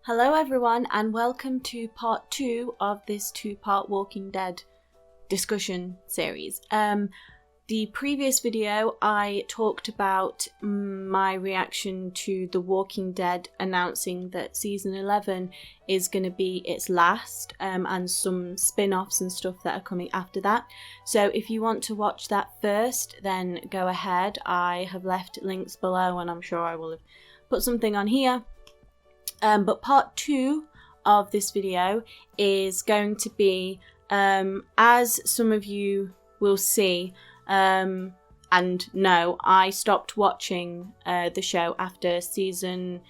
Hello everyone and welcome to part 2 of this 2-part Walking Dead discussion series. The previous video I talked about my reaction to The Walking Dead announcing that season 11 is going to be its last and some spin-offs and stuff that are coming after that. So if you want to watch that first, then go ahead. I have left links below and I'm sure I will have put something on here. But part 2 of this video is going to be, as some of you will see and know, I stopped watching the show after season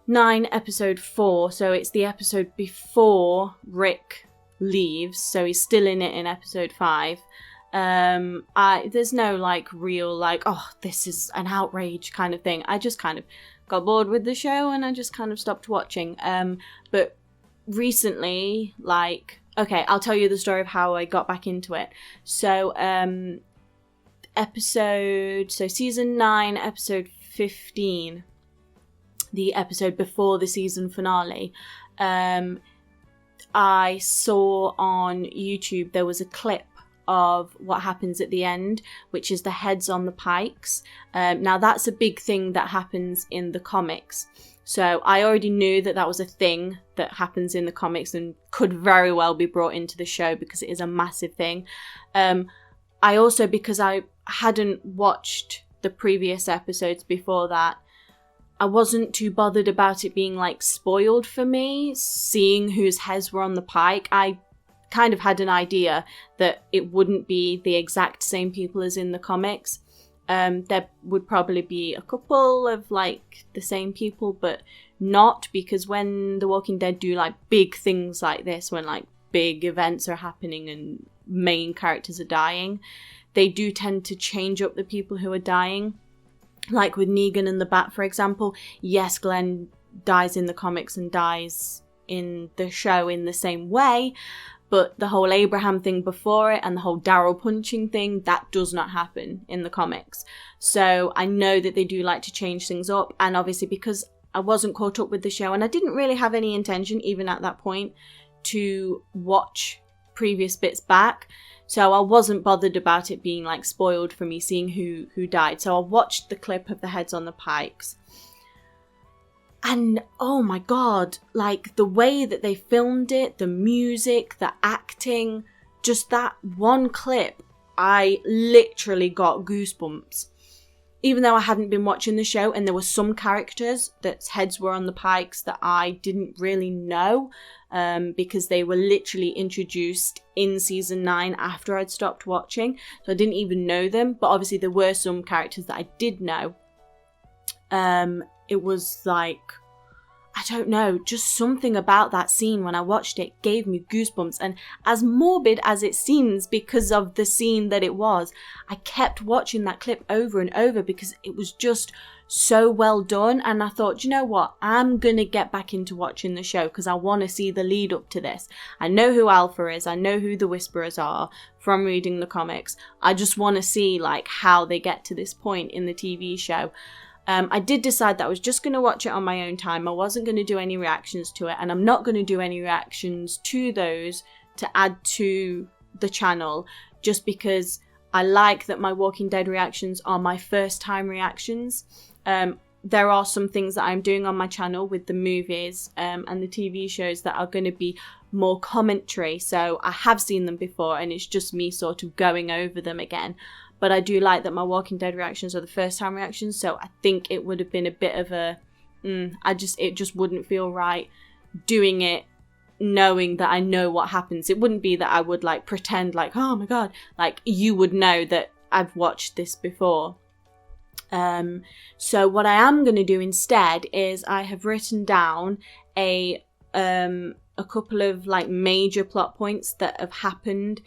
9, episode 4. So it's the episode before Rick leaves, so he's still in it in episode 5. There's no real oh, this is an outrage kind of thing. I just kind of got bored with the show and I just kind of stopped watching. But recently, okay, I'll tell you the story of how I got back into it. So, season 9, episode 15, the episode before the season finale, I saw on YouTube there was a clip of what happens at the end, which is the heads on the pikes. Now that's a big thing that happens in the comics. So I already knew that that was a thing that happens in the comics and could very well be brought into the show because it is a massive thing. I also, because I hadn't watched the previous episodes before that, I wasn't too bothered about it being spoiled for me, seeing whose heads were on the pike. I kind of had an idea that it wouldn't be the exact same people as in the comics. There would probably be a couple of the same people, but not, because when The Walking Dead do big things like this, when big events are happening and main characters are dying, they do tend to change up the people who are dying. Like with Negan and the Bat, for example. Yes, Glenn dies in the comics and dies in the show in the same way, but the whole Abraham thing before it and the whole Daryl punching thing, that does not happen in the comics. So I know that they do like to change things up. And obviously because I wasn't caught up with the show and I didn't really have any intention, even at that point, to watch previous bits back. So I wasn't bothered about it being spoiled for me seeing who died. So I watched the clip of the heads on the pikes. And oh my god, the way that they filmed it, the music, the acting, just that one clip, I literally got goosebumps. Even though I hadn't been watching the show and there were some characters that's heads were on the pikes that I didn't really know, because they were literally introduced in season 9 after I'd stopped watching. So I didn't even know them, but obviously there were some characters that I did know. It was I don't know, just something about that scene when I watched it gave me goosebumps. And as morbid as it seems because of the scene that it was, I kept watching that clip over and over because it was just so well done. And I thought, you know what, I'm gonna get back into watching the show because I want to see the lead up to this. I know who Alpha is, I know who the Whisperers are from reading the comics. I just want to see how they get to this point in the TV show. I did decide that I was just going to watch it on my own time. I wasn't going to do any reactions to it, and I'm not going to do any reactions to those to add to the channel, just because I like that my Walking Dead reactions are my first time reactions. There are some things that I'm doing on my channel with the movies and the TV shows that are going to be more commentary, so I have seen them before and it's just me sort of going over them again. But I do like that my Walking Dead reactions are the first time reactions, so I think it would have been a bit of a... it just wouldn't feel right doing it knowing that I know what happens. It wouldn't be that I would pretend oh my god, you would know that I've watched this before. So what I am going to do instead is I have written down a couple of major plot points that have happened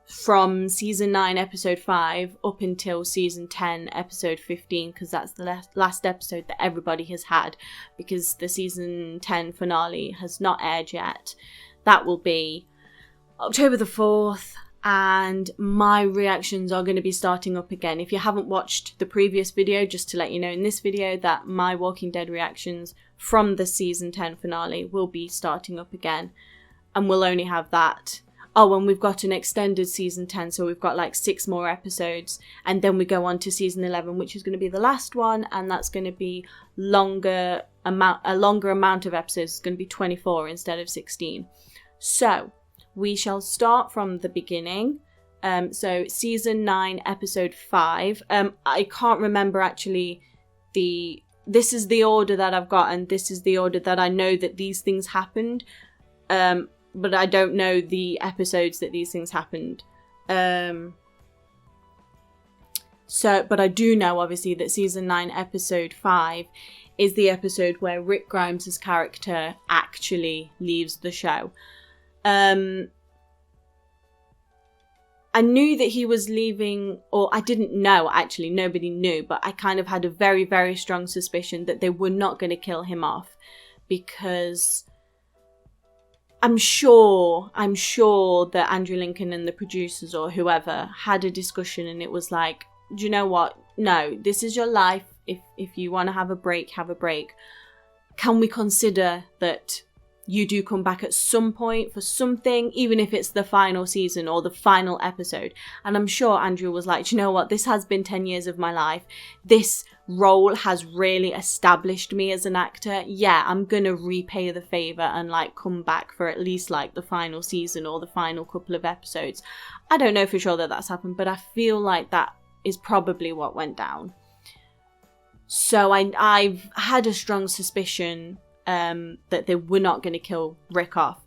from season 9 episode 5 up until season 10 episode 15, because that's the last episode that everybody has had, because the season 10 finale has not aired yet. That will be October the 4th, and my reactions are going to be starting up again. If you haven't watched the previous video, just to let you know in this video that my Walking Dead reactions from the season 10 finale will be starting up again, and we'll only have that. Oh, and we've got an extended season 10, so we've got like 6 more episodes, and then we go on to season 11, which is going to be the last one, and that's going to be a longer amount of episodes. It's going to be 24 instead of 16. So we shall start from the beginning. So season 9, episode 5. I can't remember actually this is the order that I've got, and this is the order that I know that these things happened. But I don't know the episodes that these things happened. But I do know, obviously, that season 9, episode 5 is the episode where Rick Grimes' character actually leaves the show. I knew that he was leaving, or I didn't know, actually, nobody knew, but I kind of had a very, very strong suspicion that they were not going to kill him off, because I'm sure that Andrew Lincoln and the producers or whoever had a discussion, and it was like, do you know what? No, this is your life. If you want to have a break, have a break. Can we consider that you do come back at some point for something, even if it's the final season or the final episode? And I'm sure Andrew was like, do you know what? This has been 10 years of my life. This role has really established me as an actor. Yeah, I'm gonna repay the favor and like come back for at least like the final season or the final couple of episodes. I don't know for sure that that's happened, but I feel like that is probably what went down. So I've had a strong suspicion that they were not going to kill Rick off,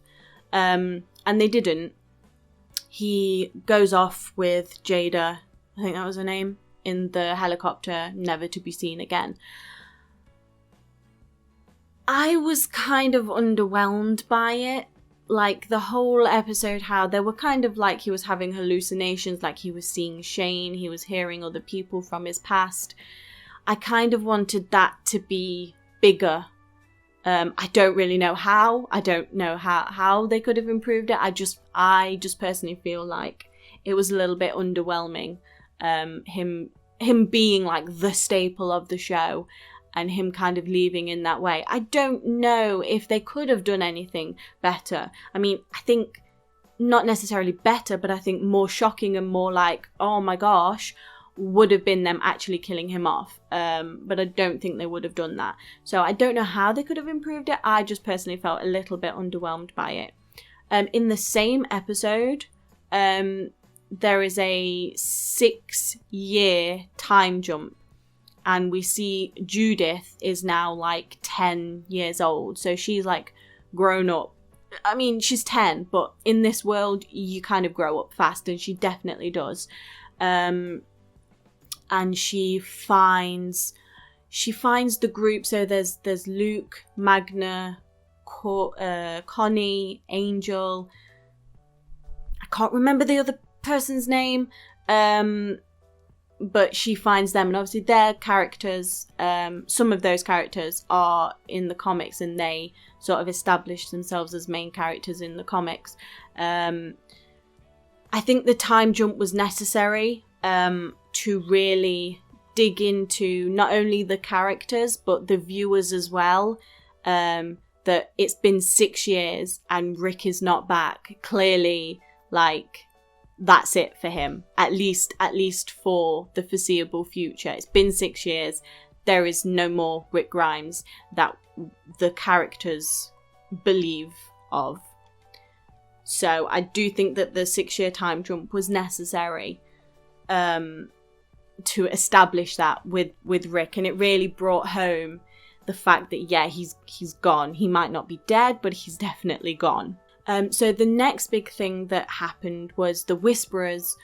and they didn't. He goes off with Jada, I think that was her name, in the helicopter, never to be seen again. I was kind of underwhelmed by it. Like the whole episode, how they were kind of like he was having hallucinations, like he was seeing Shane, he was hearing other people from his past. I kind of wanted that to be bigger. I don't really know how. I don't know how they could have improved it. I just personally feel like it was a little bit underwhelming. Him being like the staple of the show and him kind of leaving in that way. I don't know if they could have done anything better. I mean, I think not necessarily better, but I think more shocking and more like, oh my gosh, would have been them actually killing him off. But I don't think they would have done that. So I don't know how they could have improved it. I just personally felt a little bit underwhelmed by it. In the same episode, there is a 6-year time jump. And we see Judith is now like 10 years old. So she's like grown up. I mean, she's 10, but in this world, you kind of grow up fast, and she definitely does. And she finds the group. So there's Luke, Magna, Connie, Angel. I can't remember the other person's name. But she finds them, and obviously their characters, some of those characters are in the comics, and they sort of establish themselves as main characters in the comics. I think the time jump was necessary to really dig into not only the characters but the viewers as well. That it's been 6 years and Rick is not back. Clearly, like, that's it for him, at least for the foreseeable future. It's been 6 years. There is no more Rick Grimes that the characters believe of. So I do think that the 6-year time jump was necessary to establish that with Rick, and it really brought home the fact that, yeah, he's gone. He might not be dead, but he's definitely gone. So the next big thing that happened was the Whisperers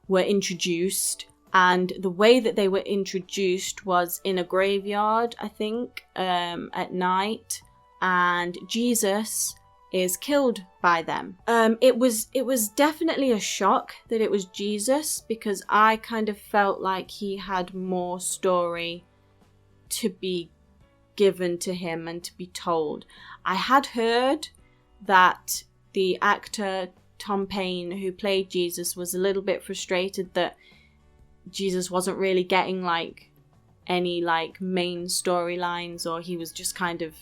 were introduced, and the way that they were introduced was in a graveyard, I think, at night, and Jesus is killed by them. It was definitely a shock that it was Jesus, because I kind of felt like he had more story to be given to him and to be told. I had heard that the actor Tom Payne, who played Jesus, was a little bit frustrated that Jesus wasn't really getting like any like main storylines, or he was just kind of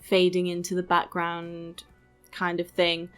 fading into the background kind of thing.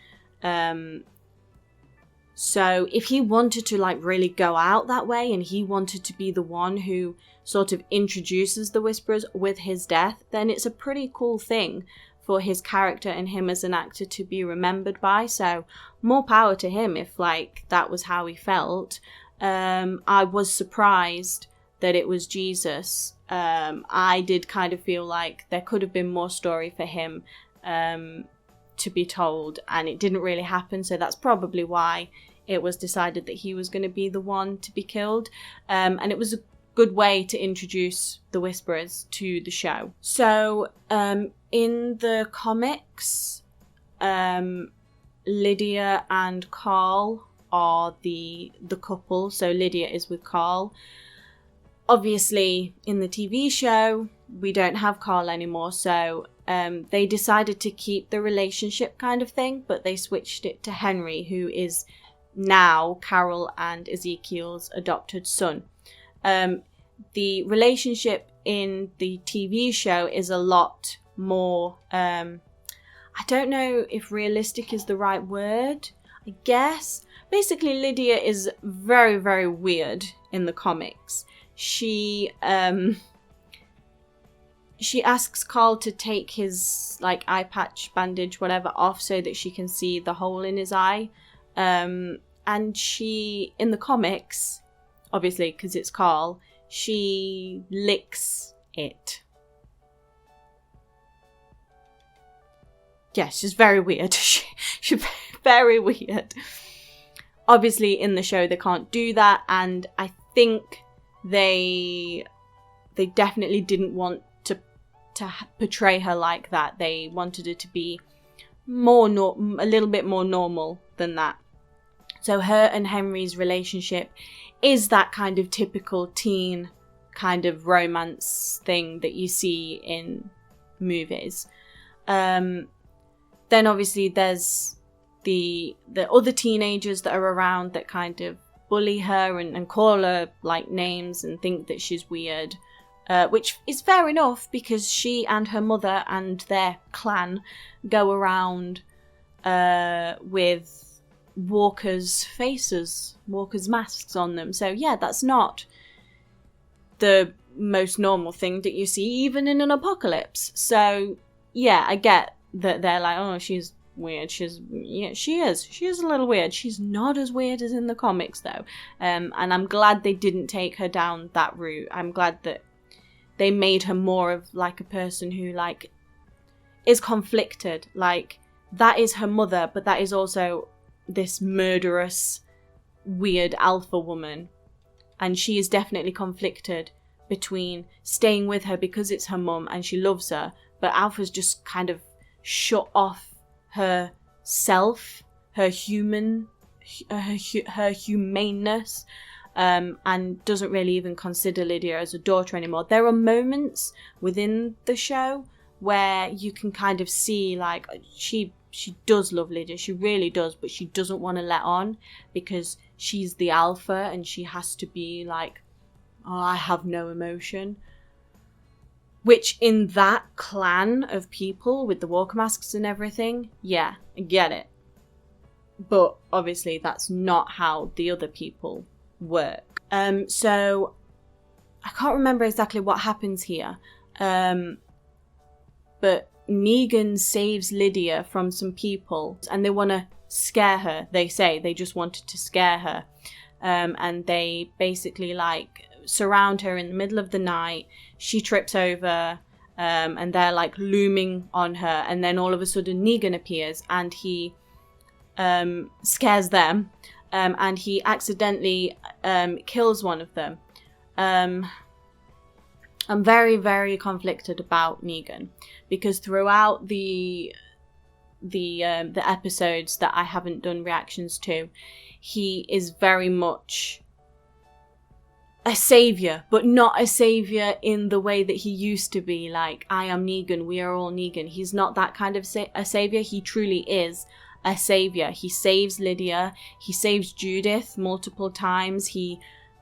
So if he wanted to like really go out that way, and he wanted to be the one who sort of introduces the Whisperers with his death, then it's a pretty cool thing for his character and him as an actor to be remembered by. So more power to him if like that was how he felt. I was surprised that it was Jesus. I did kind of feel like there could have been more story for him to be told, and it didn't really happen, so that's probably why it was decided that he was going to be the one to be killed. And it was a good way to introduce the Whisperers to the show. So in the comics, Lydia and Carl are the couple. So Lydia is with Carl. Obviously, in the TV show, we don't have Carl anymore, so they decided to keep the relationship kind of thing, but they switched it to Henry, who is now Carol and Ezekiel's adopted son. The relationship in the TV show is a lot more, I don't know if realistic is the right word, I guess. Basically, Lydia is very, very weird in the comics. She asks Carl to take his like eye patch, bandage, whatever off so that she can see the hole in his eye. And she, in the comics, obviously because it's Carl, she licks it. Yeah, she's very weird. She's very weird. Obviously in the show they can't do that, and I think they definitely didn't want to portray her like that. They wanted her to be more a little bit more normal than that. So her and Henry's relationship is that kind of typical teen kind of romance thing that you see in movies. Then obviously there's the other teenagers that are around that kind of bully her and call her like names and think that she's weird, which is fair enough because she and her mother and their clan go around with walkers' faces, walkers' masks on them. So yeah, that's not the most normal thing that you see even in an apocalypse. So yeah, I get that they're like, oh, she's weird. She is a little weird. She's not as weird as in the comics though. And I'm glad they didn't take her down that route. I'm glad that they made her more of like a person who like is conflicted. Like that is her mother, but that is also this murderous, weird alpha woman. And she is definitely conflicted between staying with her because it's her mum and she loves her, but Alpha's just kind of shut off her self, her humaneness, and doesn't really even consider Lydia as a daughter anymore. There are moments within the show where you can kind of see like she does love Lydia, she really does, but she doesn't want to let on because she's the alpha and she has to be like, oh, I have no emotion. Which in that clan of people with the walker masks and everything, yeah, I get it. But obviously that's not how the other people work. So I can't remember exactly what happens here. But Negan saves Lydia from some people and they want to scare her. They say they just wanted to scare her. And they basically like surround her in the middle of the night. She trips over and they're like looming on her, and then all of a sudden Negan appears and he scares them, and he accidentally kills one of them. I'm very, very conflicted about Negan because throughout the episodes that I haven't done reactions to, he is very much a savior, but not a savior in the way that he used to be. Like, I am Negan, we are all Negan. He's not that kind of a savior. He truly is a savior. He saves Lydia. He saves Judith multiple times. He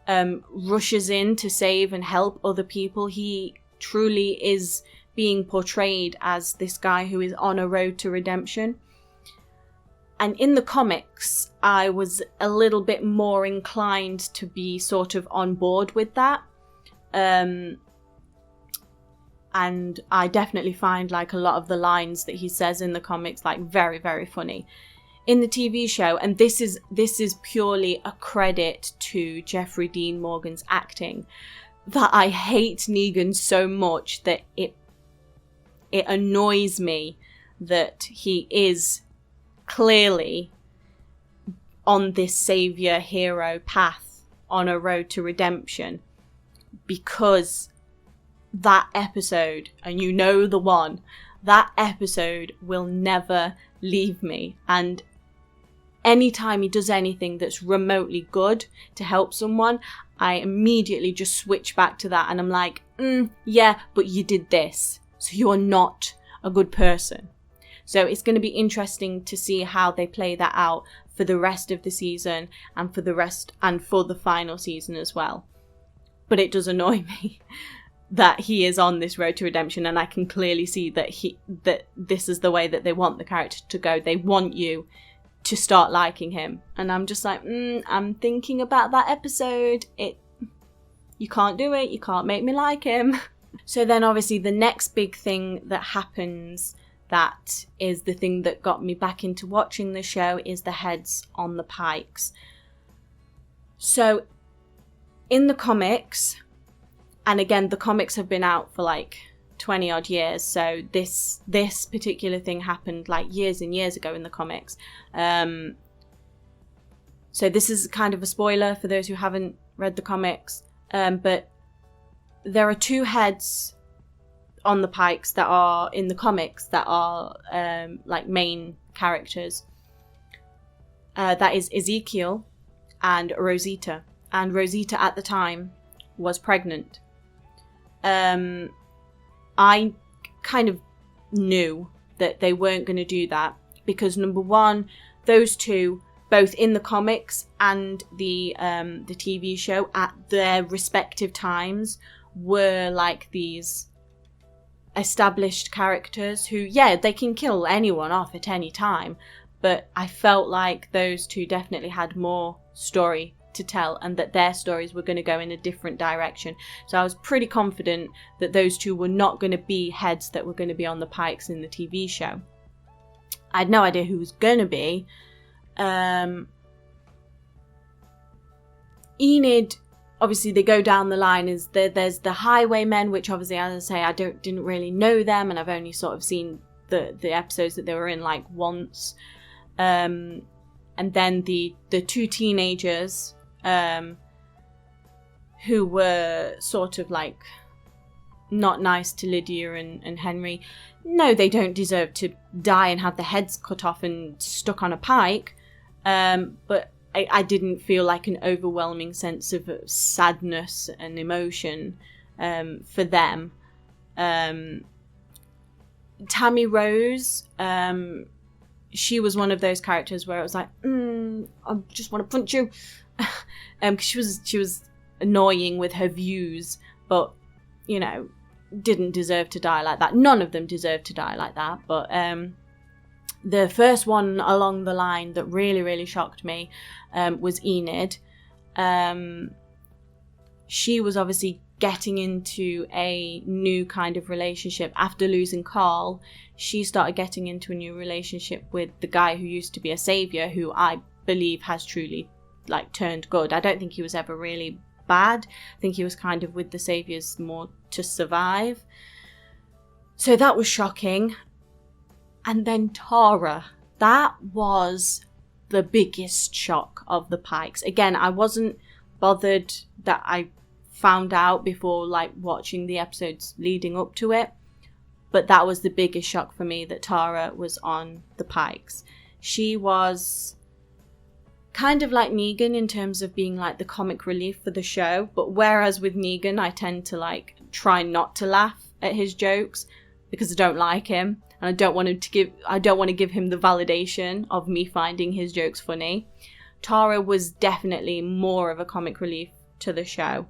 rushes in to save and help other people. He truly is being portrayed as this guy who is on a road to redemption. And in the comics, I was a little bit more inclined to be sort of on board with that. And I definitely find like a lot of the lines that he says in the comics like very, very funny. In the TV show, and this is purely a credit to Jeffrey Dean Morgan's acting, that I hate Negan so much that it annoys me that he is clearly on this savior hero path on a road to redemption, because that episode, and you know the one, that episode will never leave me. And anytime he does anything that's remotely good to help someone, I immediately just switch back to that, and I'm like, yeah, but you did this, so you're not a good person. So it's going to be interesting to see how they play that out for the rest of the season and for the final season as well. But it does annoy me that he is on this road to redemption, and I can clearly see that this is the way that they want the character to go. They want you to start liking him, and I'm just like, I'm thinking about that episode. You can't do it. You can't make me like him. So then obviously the next big thing that happens, that is the thing that got me back into watching the show, is the heads on the pikes. So in the comics, and again, the comics have been out for like 20 odd years, so this particular thing happened like years and years ago in the comics. So this is kind of a spoiler for those who haven't read the comics, but there are two heads on the pikes that are in the comics that are like main characters. That is Ezekiel and Rosita. And Rosita at the time was pregnant. I kind of knew that they weren't going to do that because, number one, those two, both in the comics and the TV show, at their respective times, were like these established characters who, yeah, they can kill anyone off at any time, but I felt like those two definitely had more story to tell, and that their stories were going to go in a different direction. So I was pretty confident that those two were not going to be heads that were going to be on the pikes in the TV show. I had no idea who was going to be. Enid, obviously they go down the line, is there's the highwaymen, which obviously, as I say, I didn't really know them, and I've only sort of seen the episodes that they were in like once. And then the two teenagers who were sort of like not nice to Lydia and Henry. No, they don't deserve to die and have their heads cut off and stuck on a pike, but I didn't feel like an overwhelming sense of sadness and emotion for them. Tammy Rose, she was one of those characters where I was like, I just want to punch you. 'Cause she was annoying with her views, but, you know, didn't deserve to die like that. None of them deserved to die like that, but the first one along the line that really, really shocked me was Enid. She was obviously getting into a new kind of relationship. After losing Carl, she started getting into a new relationship with the guy who used to be a savior, who I believe has truly like turned good. I don't think he was ever really bad. I think he was kind of with the saviors more to survive. So that was shocking. And then Tara, that was the biggest shock of the pikes. Again, I wasn't bothered that I found out before like watching the episodes leading up to it, but that was the biggest shock for me, that Tara was on the pikes. She was kind of like Negan in terms of being like the comic relief for the show, but whereas with Negan I tend to like try not to laugh at his jokes, because I don't like him and I don't want to give him the validation of me finding his jokes funny. Tara was definitely more of a comic relief to the show.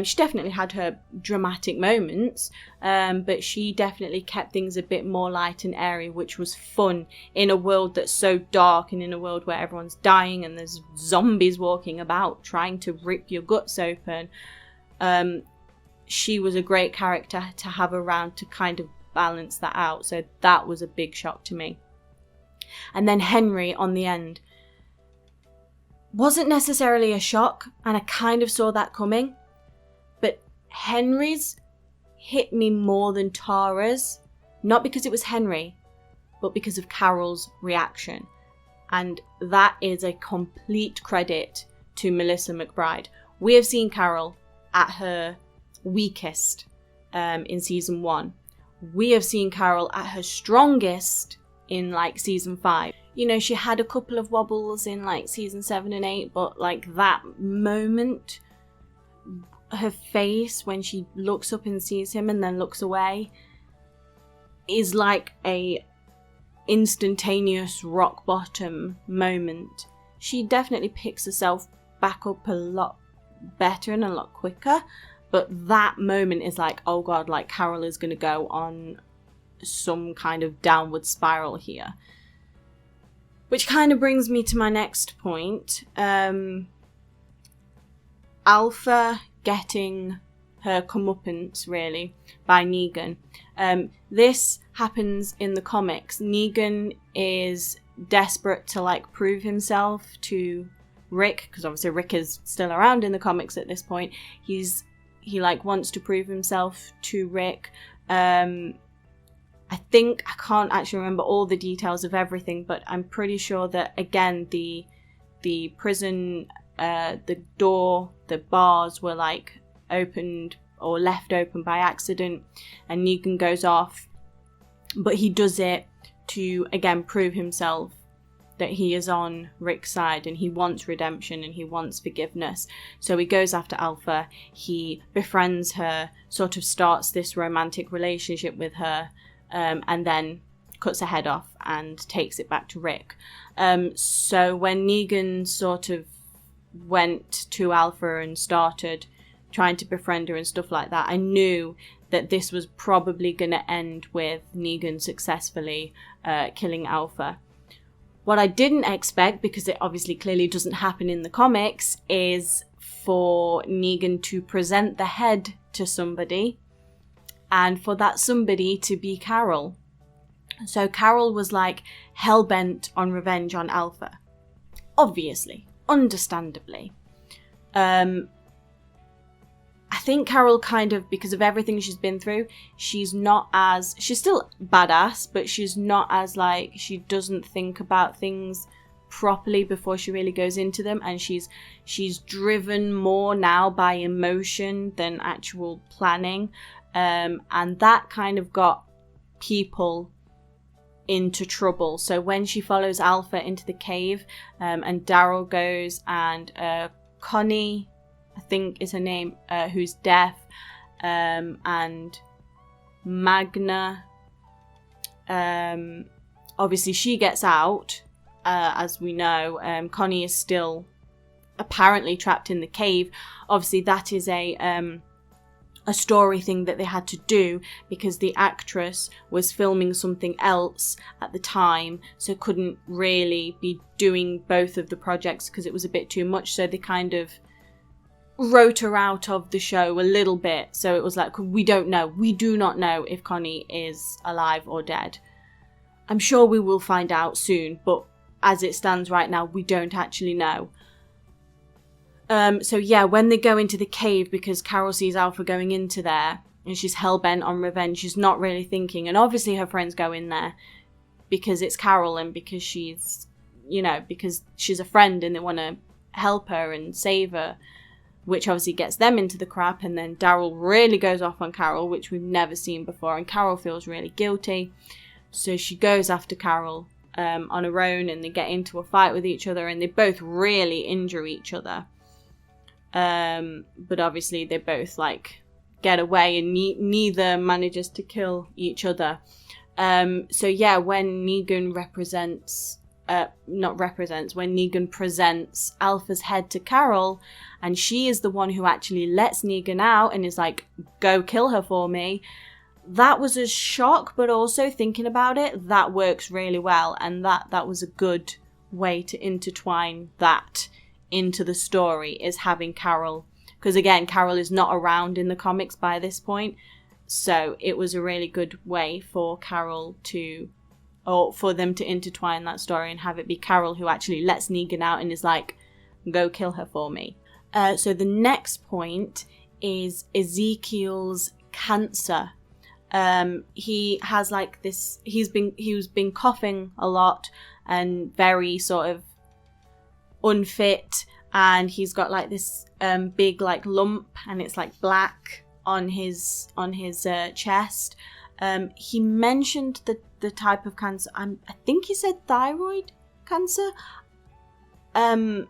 She definitely had her dramatic moments, but she definitely kept things a bit more light and airy, which was fun in a world that's so dark and in a world where everyone's dying and there's zombies walking about trying to rip your guts open. She was a great character to have around to kind of balance that out, so that was a big shock to me. And then Henry on the end wasn't necessarily a shock, and I kind of saw that coming. But Henry's hit me more than Tara's, not because it was Henry, but because of Carol's reaction. And that is a complete credit to Melissa McBride. We have seen Carol at her weakest in season 1. We have seen Carol at her strongest in like season 5. You know, she had a couple of wobbles in like season 7 and 8, but like that moment, her face when she looks up and sees him and then looks away is like a instantaneous rock bottom moment. She definitely picks herself back up a lot better and a lot quicker, but that moment is like, oh god, like Carol is going to go on some kind of downward spiral here. Which kind of brings me to my next point. Alpha getting her comeuppance, really, by Negan. This happens in the comics. Negan is desperate to, like, prove himself to Rick, because obviously Rick is still around in the comics at this point. He wants to prove himself to Rick. I can't actually remember all the details of everything, but I'm pretty sure that, again, the prison, the door, the bars were like opened or left open by accident, and Negan goes off, but he does it to, again, prove himself that he is on Rick's side and he wants redemption and he wants forgiveness. So he goes after Alpha, he befriends her, sort of starts this romantic relationship with her, and then cuts her head off and takes it back to Rick. So when Negan sort of went to Alpha and started trying to befriend her and stuff like that, I knew that this was probably going to end with Negan successfully killing Alpha. What I didn't expect, because it obviously clearly doesn't happen in the comics, is for Negan to present the head to somebody, and for that somebody to be Carol. So Carol was like hell-bent on revenge on Alpha. Obviously. Understandably. I think Carol kind of, because of everything she's been through, she's still badass, but she's not as like, she doesn't think about things properly before she really goes into them, and she's driven more now by emotion than actual planning. And that kind of got people into trouble. So when she follows Alpha into the cave, and Daryl goes, and Connie, I think is her name, who's deaf, and Magna, obviously she gets out, as we know. Connie is still apparently trapped in the cave. Obviously that is a story thing that they had to do because the actress was filming something else at the time, so couldn't really be doing both of the projects because it was a bit too much, so they kind of wrote her out of the show a little bit. So it was like, we do not know if Connie is alive or dead. I'm sure we will find out soon, but as it stands right now, we don't actually know. So yeah, when they go into the cave, because Carol sees Alpha going into there and she's hell-bent on revenge, she's not really thinking, and obviously her friends go in there because it's Carol and because she's, because she's a friend and they want to help her and save her, which obviously gets them into the crap. And then Daryl really goes off on Carol, which we've never seen before, and Carol feels really guilty, so she goes after Carol on her own, and they get into a fight with each other, and they both really injure each other. But obviously they both get away, and neither manages to kill each other. So yeah, when Negan when Negan presents Alpha's head to Carol, and she is the one who actually lets Negan out and is like, go kill her for me. That was a shock, but also thinking about it, that works really well, and that was a good way to intertwine that into the story, is having Carol, because again, Carol is not around in the comics by this point, so it was a really good way for for them to intertwine that story and have it be Carol who actually lets Negan out and is like, go kill her for me. So the next point is Ezekiel's cancer. He has like this, he's been coughing a lot and very sort of unfit, and he's got like this big like lump, and it's like black on his chest. He mentioned the type of cancer. I think he said thyroid cancer. I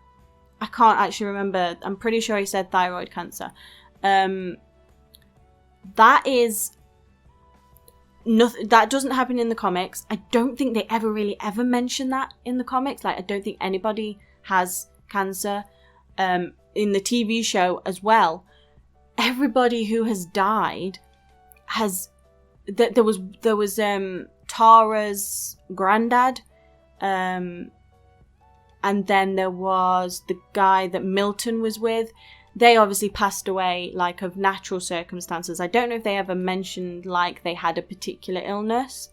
can't actually remember. I'm pretty sure he said thyroid cancer. That is nothing. That doesn't happen in the comics. I don't think they ever mention that in the comics. Like, I don't think anybody has cancer. In the TV show as well, everybody who has died has. There was Tara's granddad, and then there was the guy that Milton was with. They obviously passed away like of natural circumstances. I don't know if they ever mentioned like they had a particular illness,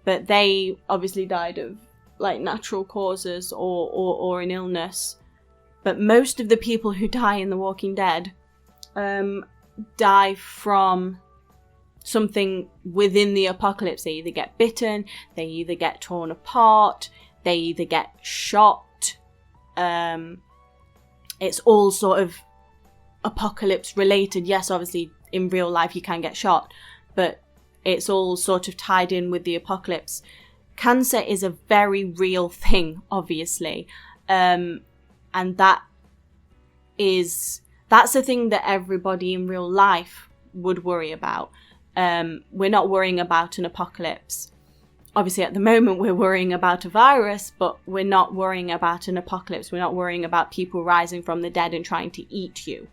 but they obviously died of like natural causes or an illness. But most of the people who die in The Walking Dead die from something within the apocalypse. They either get bitten, they either get torn apart, they either get shot. It's all sort of apocalypse related. Yes, obviously in real life you can get shot, but it's all sort of tied in with the apocalypse. Cancer is a very real thing, obviously, and that's a thing that everybody in real life would worry about. We're not worrying about an apocalypse. Obviously, at the moment, we're worrying about a virus, but we're not worrying about an apocalypse. We're not worrying about people rising from the dead and trying to eat you.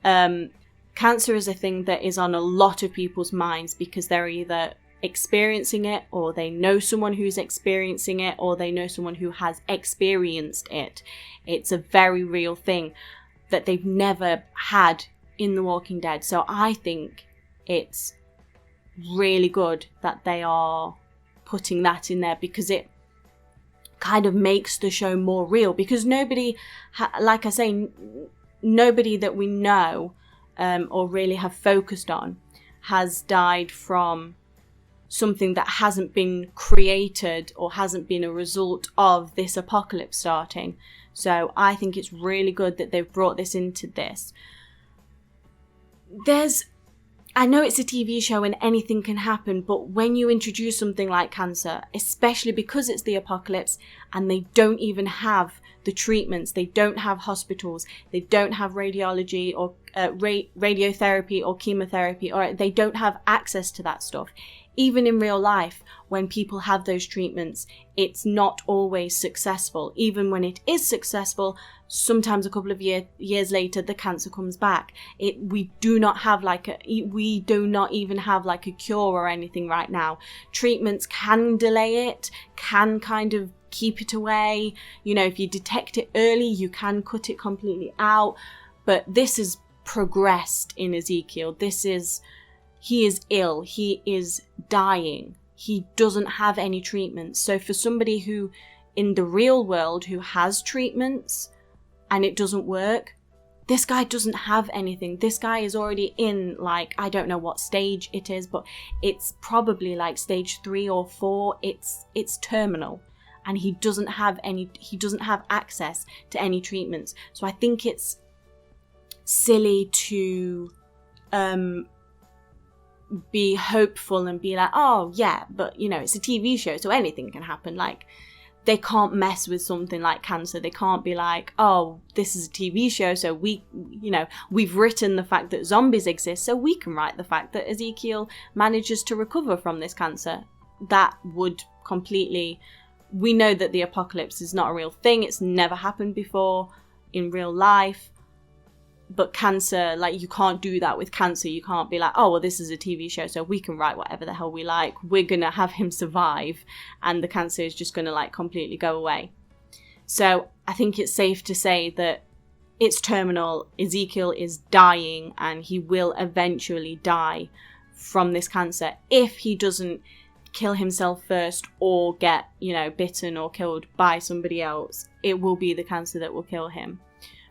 Cancer is a thing that is on a lot of people's minds because they're either experiencing it, or they know someone who's experiencing it, or they know someone who has experienced it. It's a very real thing that they've never had in The Walking Dead. So I think it's really good that they are putting that in there, because it kind of makes the show more real, because nobody like I say, nobody that we know or really have focused on has died from something that hasn't been created or hasn't been a result of this apocalypse starting. So I think it's really good that they've brought this into this. I know it's a TV show and anything can happen, but when you introduce something like cancer, especially because it's the apocalypse and they don't even have the treatments, they don't have hospitals, they don't have radiology or radiotherapy or chemotherapy, or they don't have access to that stuff. Even in real life, when people have those treatments, it's not always successful. Even when it is successful, sometimes a couple of years later, the cancer comes back. We do not even have like a cure or anything right now. Treatments can delay it, can kind of keep it away. You know, if you detect it early, you can cut it completely out. But this has progressed in Ezekiel. He is ill. He is dying. He doesn't have any treatments. So for somebody who, in the real world, who has treatments and it doesn't work, this guy doesn't have anything. This guy is already in, like, I don't know what stage it is, but it's probably like stage 3 or 4. It's terminal, and he doesn't have access to any treatments. So I think it's silly to be hopeful and be like, oh yeah, but you know, it's a TV show, so anything can happen. Like, they can't mess with something like cancer. They can't be like, oh, this is a TV show, so we've written the fact that zombies exist, so we can write the fact that Ezekiel manages to recover from this cancer. That would completely... We know that the apocalypse is not a real thing. It's never happened before in real life. But cancer, like, you can't do that with cancer. You can't be like, oh, well, this is a TV show, so we can write whatever the hell we like. We're going to have him survive, and the cancer is just going to, like, completely go away. So I think it's safe to say that it's terminal. Ezekiel is dying, and he will eventually die from this cancer if he doesn't kill himself first or get, bitten or killed by somebody else. It will be the cancer that will kill him.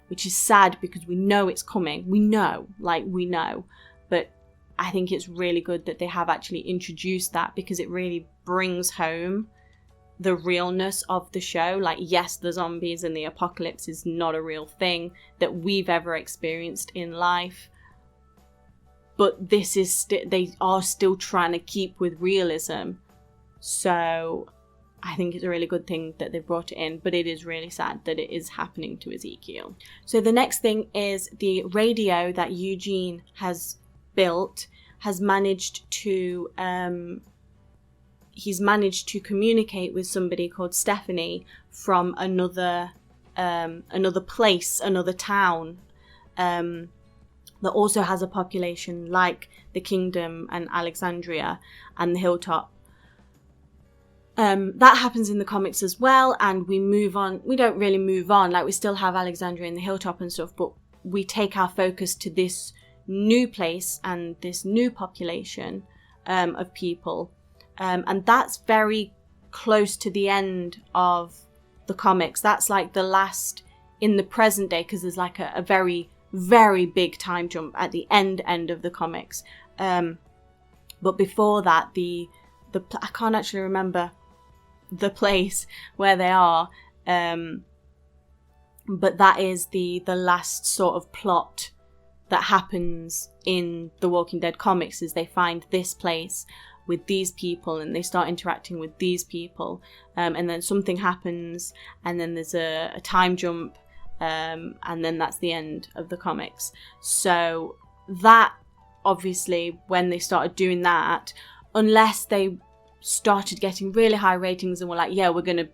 Which is sad because we know it's coming. We know. But I think it's really good that they have actually introduced that, because it really brings home the realness of the show. Like, yes, the zombies and the apocalypse is not a real thing that we've ever experienced in life. But this is they are still trying to keep with realism. So I think it's a really good thing that they've brought it in, but it is really sad that it is happening to Ezekiel. So the next thing is the radio that Eugene has built has managed to communicate with somebody called Stephanie from another place, another town that also has a population like the Kingdom and Alexandria and the Hilltop. That happens in the comics as well, and we move on. We don't really move on, like, we still have Alexandria and the Hilltop and stuff, but we take our focus to this new place and this new population of people, and that's very close to the end of the comics. That's like the last in the present day, because there's like a very, very big time jump at the end of the comics, but before that, the I can't actually remember the place where they are, but that is the last sort of plot that happens in the Walking Dead comics. Is they find this place with these people and they start interacting with these people, and then something happens, and then there's a time jump, and then that's the end of the comics. So that, obviously, when they started doing that, unless they started getting really high ratings and were like, yeah, we're going to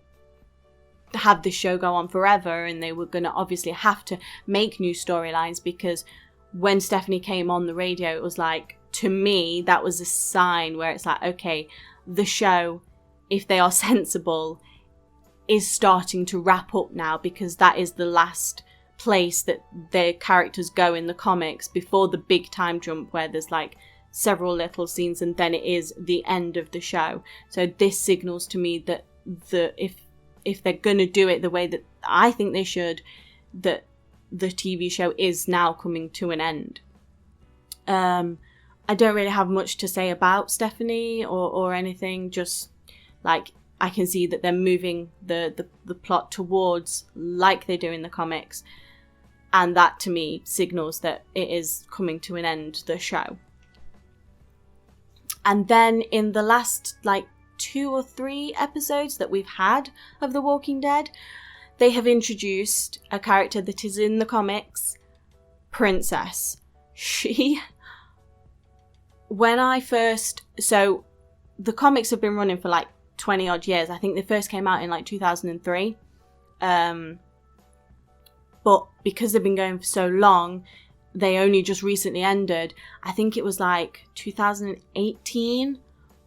have this show go on forever, and they were going to obviously have to make new storylines, because when Stephanie came on the radio, it was like, to me, that was a sign where it's like, okay, the show, if they are sensible, is starting to wrap up now, because that is the last place that their characters go in the comics before the big time jump where there's like several little scenes, and then it is the end of the show. So this signals to me that if they're going to do it the way that I think they should, that the TV show is now coming to an end. I don't really have much to say about Stephanie or anything, just like I can see that they're moving the plot towards like they do in the comics, and that to me signals that it is coming to an end, the show. And then in the last, 2 or 3 episodes that we've had of The Walking Dead, they have introduced a character that is in the comics, Princess. So the comics have been running for 20 odd years. I think they first came out in 2003. But because they've been going for so long, they only just recently ended. I think it was 2018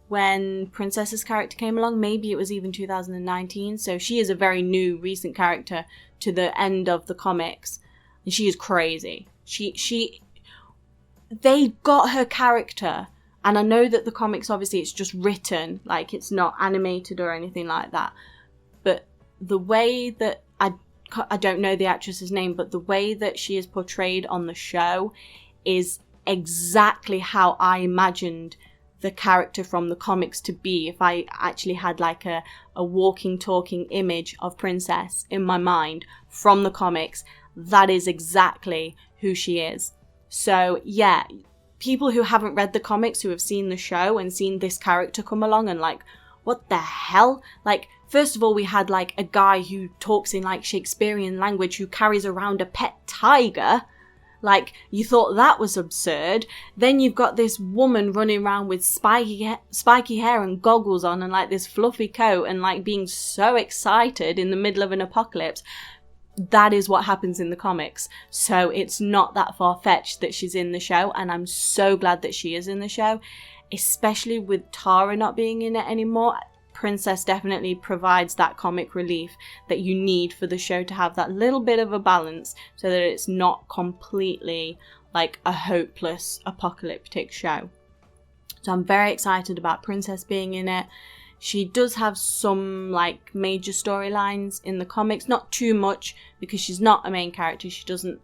when Princess's character came along. Maybe it was even 2019. So she is a very new, recent character to the end of the comics. And she is crazy. They got her character. And I know that the comics, obviously, it's just written. It's not animated or anything like that. But the way that I don't know the actress's name, but the way that she is portrayed on the show is exactly how I imagined the character from the comics to be. If I actually had a walking, talking image of Princess in my mind from the comics, that is exactly who she is. So yeah, people who haven't read the comics, who have seen the show and seen this character come along and what the hell? Like, first of all, we had like a guy who talks in like Shakespearean language who carries around a pet tiger. Like, you thought that was absurd. Then you've got this woman running around with spiky hair and goggles on and like this fluffy coat and like being so excited in the middle of an apocalypse. That is what happens in the comics. So it's not that far-fetched that she's in the show, and I'm so glad that she is in the show, especially with Tara not being in it anymore. Princess definitely provides that comic relief that you need for the show to have that little bit of a balance so that it's not completely like a hopeless apocalyptic show. So I'm very excited about Princess being in it. She does have some like major storylines in the comics, not too much because she's not a main character. She doesn't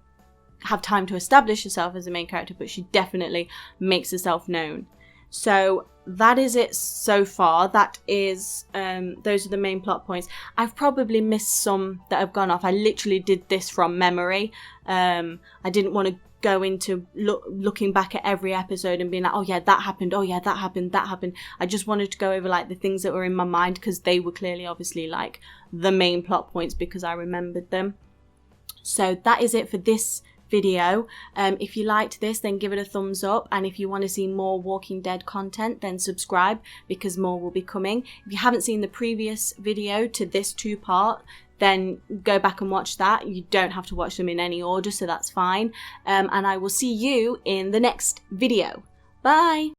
have time to establish herself as a main character, but she definitely makes herself known. So that is it so far. That is, those are the main plot points. I've probably missed some that have gone off. I literally did this from memory. I didn't want to go into looking back at every episode and being like, oh yeah, that happened. Oh yeah, that happened. I just wanted to go over like the things that were in my mind because they were clearly obviously like the main plot points because I remembered them. So that is it for this video. If you liked this, then give it a thumbs up, and if you want to see more Walking Dead content, then subscribe because more will be coming. If you haven't seen the previous video to this 2-part, then go back and watch that. You don't have to watch them in any order, so that's fine. And I will see you in the next video. Bye!